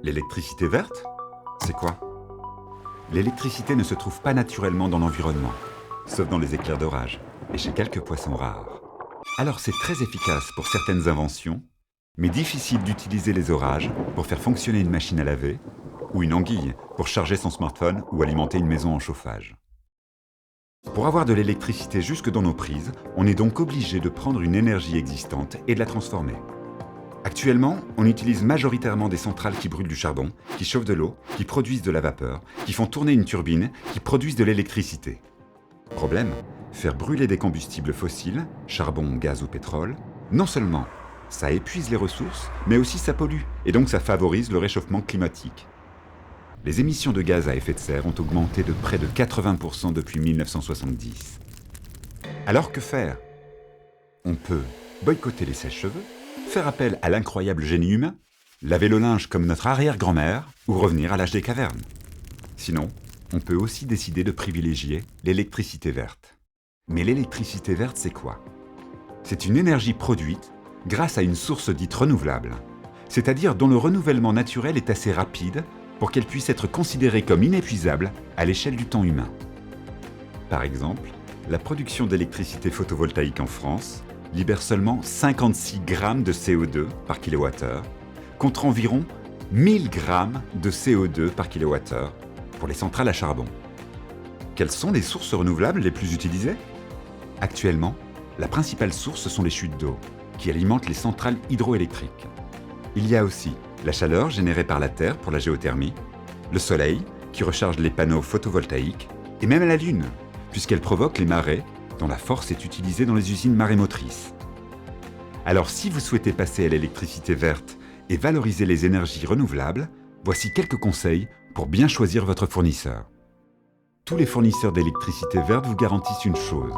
L'électricité verte? C'est quoi? L'électricité ne se trouve pas naturellement dans l'environnement, sauf dans les éclairs d'orage et chez quelques poissons rares. Alors c'est très efficace pour certaines inventions, mais difficile d'utiliser les orages pour faire fonctionner une machine à laver ou une anguille pour charger son smartphone ou alimenter une maison en chauffage. Pour avoir de l'électricité jusque dans nos prises, on est donc obligé de prendre une énergie existante et de la transformer. Actuellement, on utilise majoritairement des centrales qui brûlent du charbon, qui chauffent de l'eau, qui produisent de la vapeur, qui font tourner une turbine, qui produisent de l'électricité. Problème, faire brûler des combustibles fossiles, charbon, gaz ou pétrole, non seulement ça épuise les ressources, mais aussi ça pollue, et donc ça favorise le réchauffement climatique. Les émissions de gaz à effet de serre ont augmenté de près de 80% depuis 1970. Alors que faire? On peut boycotter les sèche-cheveux, faire appel à l'incroyable génie humain, laver le linge comme notre arrière-grand-mère ou revenir à l'âge des cavernes. Sinon, on peut aussi décider de privilégier l'électricité verte. Mais l'électricité verte, c'est quoi? C'est une énergie produite grâce à une source dite renouvelable, c'est-à-dire dont le renouvellement naturel est assez rapide pour qu'elle puisse être considérée comme inépuisable à l'échelle du temps humain. Par exemple, la production d'électricité photovoltaïque en France libère seulement 56 grammes de CO2 par kilowattheure, contre environ 1000 grammes de CO2 par kilowattheure pour les centrales à charbon. Quelles sont les sources renouvelables les plus utilisées? Actuellement, la principale source sont les chutes d'eau, qui alimentent les centrales hydroélectriques. Il y a aussi la chaleur générée par la Terre pour la géothermie, le soleil qui recharge les panneaux photovoltaïques, et même la Lune, puisqu'elle provoque les marées dont la force est utilisée dans les usines marémotrices. Alors si vous souhaitez passer à l'électricité verte et valoriser les énergies renouvelables, voici quelques conseils pour bien choisir votre fournisseur. Tous les fournisseurs d'électricité verte vous garantissent une chose,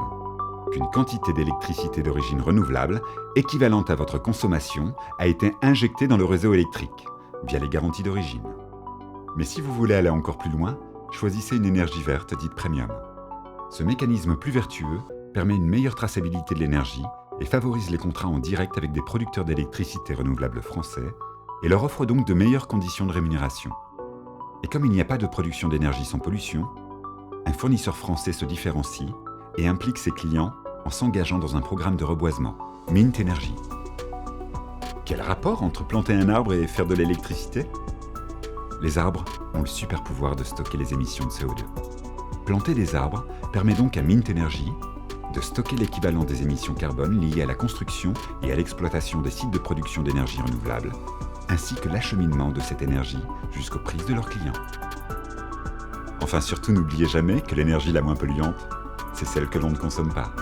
qu'une quantité d'électricité d'origine renouvelable, équivalente à votre consommation, a été injectée dans le réseau électrique, via les garanties d'origine. Mais si vous voulez aller encore plus loin, choisissez une énergie verte dite premium. Ce mécanisme plus vertueux permet une meilleure traçabilité de l'énergie et favorise les contrats en direct avec des producteurs d'électricité renouvelable français et leur offre donc de meilleures conditions de rémunération. Et comme il n'y a pas de production d'énergie sans pollution, un fournisseur français se différencie et implique ses clients en s'engageant dans un programme de reboisement, Mint Energy. Quel rapport entre planter un arbre et faire de l'électricité? Les arbres ont le super pouvoir de stocker les émissions de CO2. Planter des arbres permet donc à Mint Energy de stocker l'équivalent des émissions carbone liées à la construction et à l'exploitation des sites de production d'énergie renouvelable, ainsi que l'acheminement de cette énergie jusqu'aux prises de leurs clients. Enfin surtout n'oubliez jamais que l'énergie la moins polluante, c'est celle que l'on ne consomme pas.